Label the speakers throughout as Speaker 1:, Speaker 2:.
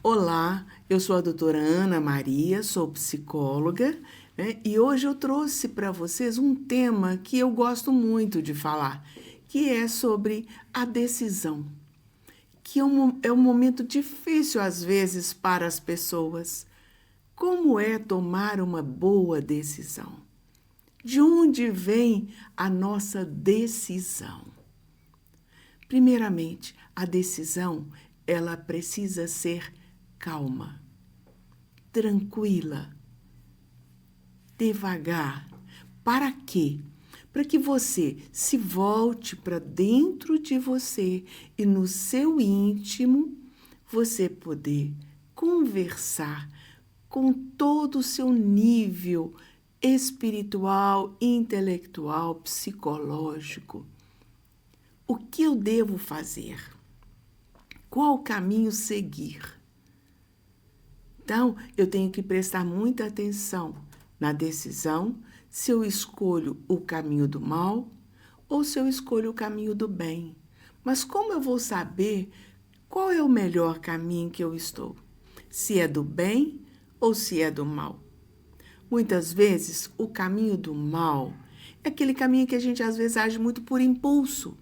Speaker 1: Olá, eu sou a doutora Ana Maria, sou psicóloga, né? E hoje eu trouxe para vocês um tema que eu gosto muito de falar, que é sobre a decisão, que é um momento difícil às vezes para as pessoas. Como é tomar uma boa decisão? De onde vem a nossa decisão? Primeiramente, a decisão, ela precisa ser calma, tranquila, devagar. Para quê? Para que você se volte para dentro de você e no seu íntimo você poder conversar com todo o seu nível espiritual, intelectual, psicológico. O que eu devo fazer? Qual caminho seguir? Então, eu tenho que prestar muita atenção na decisão se eu escolho o caminho do mal ou se eu escolho o caminho do bem. Mas como eu vou saber qual é o melhor caminho que eu estou? Se é do bem ou se é do mal? Muitas vezes, o caminho do mal é aquele caminho que a gente às vezes age muito por impulso,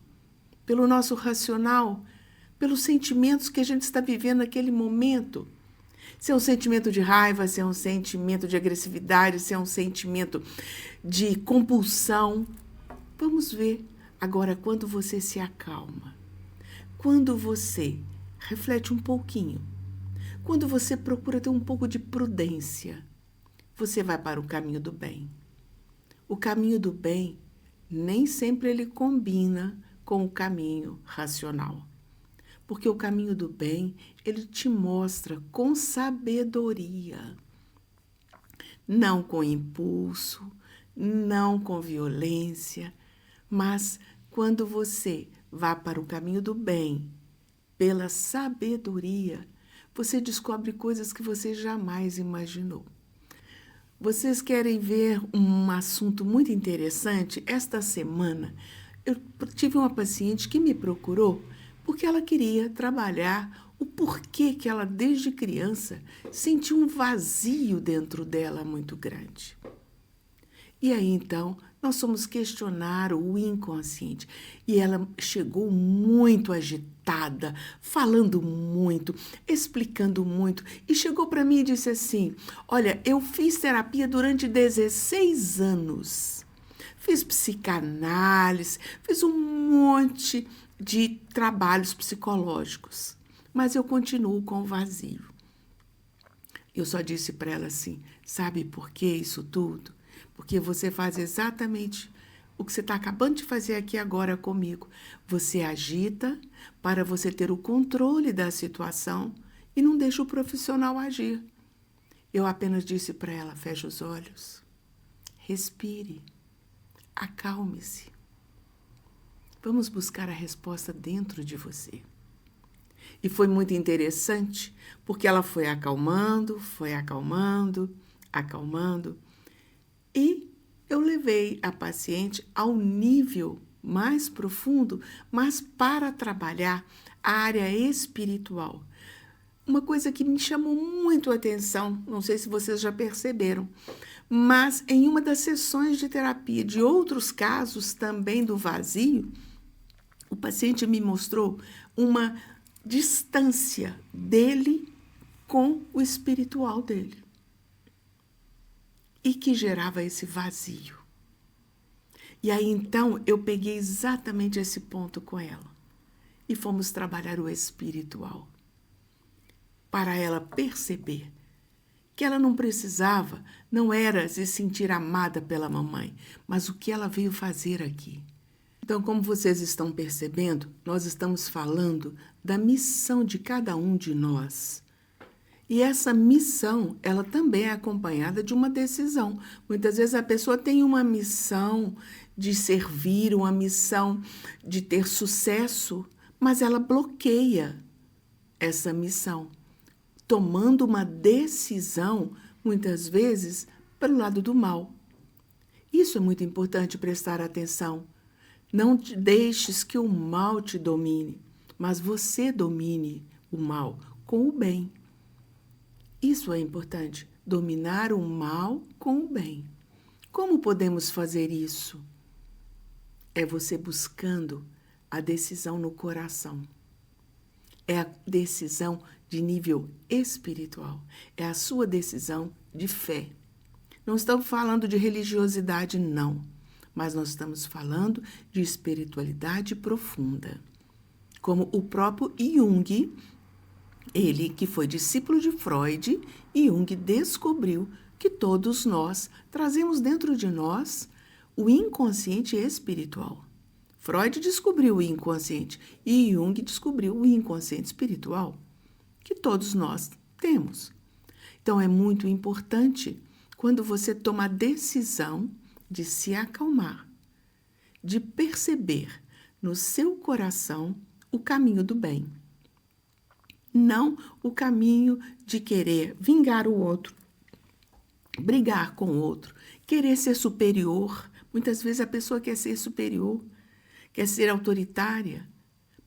Speaker 1: pelo nosso racional, pelos sentimentos que a gente está vivendo naquele momento. Se é um sentimento de raiva, se é um sentimento de agressividade, se é um sentimento de compulsão. Vamos ver. Agora, quando você se acalma, quando você reflete um pouquinho, quando você procura ter um pouco de prudência, você vai para o caminho do bem. O caminho do bem nem sempre ele combina com o caminho racional. Porque o caminho do bem, ele te mostra com sabedoria, não com impulso, não com violência, mas quando você vá para o caminho do bem, pela sabedoria, você descobre coisas que você jamais imaginou. Vocês querem ver um assunto muito interessante? Esta semana, eu tive uma paciente que me procurou porque ela queria trabalhar o porquê que ela, desde criança, sentia um vazio dentro dela muito grande. E aí, então, nós fomos questionar o inconsciente. E ela chegou muito agitada, falando muito, explicando muito. E chegou para mim e disse assim: olha, eu fiz terapia durante 16 anos. Fiz psicanálise, fiz um monte de trabalhos psicológicos. Mas eu continuo com o vazio. Eu só disse para ela assim: sabe por que isso tudo? Porque você faz exatamente o que você está acabando de fazer aqui agora comigo. Você agita para você ter o controle da situação e não deixa o profissional agir. Eu apenas disse para ela: feche os olhos, respire, acalme-se. Vamos buscar a resposta dentro de você. E foi muito interessante, porque ela foi acalmando, acalmando. E eu levei a paciente ao nível mais profundo, mas para trabalhar a área espiritual. Uma coisa que me chamou muito a atenção, não sei se vocês já perceberam, mas em uma das sessões de terapia de outros casos também do vazio, o paciente me mostrou uma distância dele com o espiritual dele. E que gerava esse vazio. E aí, então, eu peguei exatamente esse ponto com ela. E fomos trabalhar o espiritual. Para ela perceber que ela não precisava, não era se sentir amada pela mamãe, mas o que ela veio fazer aqui. Então, como vocês estão percebendo, nós estamos falando da missão de cada um de nós. E essa missão, ela também é acompanhada de uma decisão. Muitas vezes a pessoa tem uma missão de servir, uma missão de ter sucesso, mas ela bloqueia essa missão, tomando uma decisão, muitas vezes, pelo lado do mal. Isso é muito importante prestar atenção. Não deixes que o mal te domine, mas você domine o mal com o bem. Isso é importante, dominar o mal com o bem. Como podemos fazer isso? É você buscando a decisão no coração. É a decisão de nível espiritual. É a sua decisão de fé. Não estamos falando de religiosidade, não. Mas nós estamos falando de espiritualidade profunda. Como o próprio Jung, ele que foi discípulo de Freud, Jung descobriu que todos nós trazemos dentro de nós o inconsciente espiritual. Freud descobriu o inconsciente e Jung descobriu o inconsciente espiritual que todos nós temos. Então, é muito importante quando você toma a decisão de se acalmar, de perceber no seu coração o caminho do bem. Não o caminho de querer vingar o outro, brigar com o outro, querer ser superior. Muitas vezes a pessoa quer ser superior, quer ser autoritária,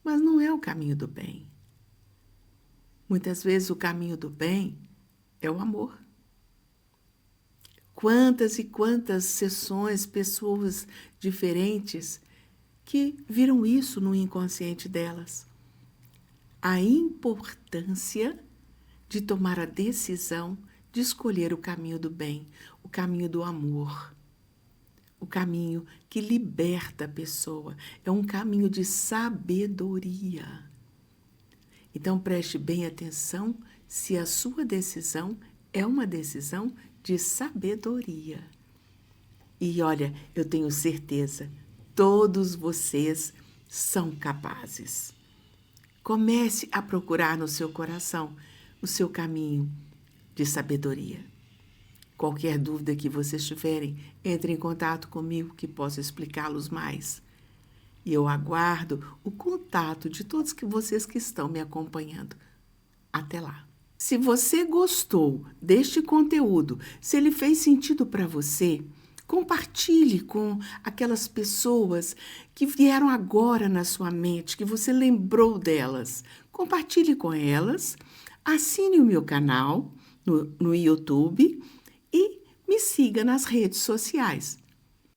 Speaker 1: mas não é o caminho do bem. Muitas vezes o caminho do bem é o amor. Quantas e quantas sessões, pessoas diferentes que viram isso no inconsciente delas. A importância de tomar a decisão de escolher o caminho do bem, o caminho do amor, o caminho que liberta a pessoa, é um caminho de sabedoria. Então preste bem atenção se a sua decisão é uma decisão de sabedoria. E olha, eu tenho certeza, todos vocês são capazes. Comece a procurar no seu coração o seu caminho de sabedoria. Qualquer dúvida que vocês tiverem, entre em contato comigo que posso explicá-los mais. E eu aguardo o contato de todos vocês que estão me acompanhando. Até lá. Se você gostou deste conteúdo, se ele fez sentido para você, compartilhe com aquelas pessoas que vieram agora na sua mente, que você lembrou delas. Compartilhe com elas, assine o meu canal no YouTube e me siga nas redes sociais.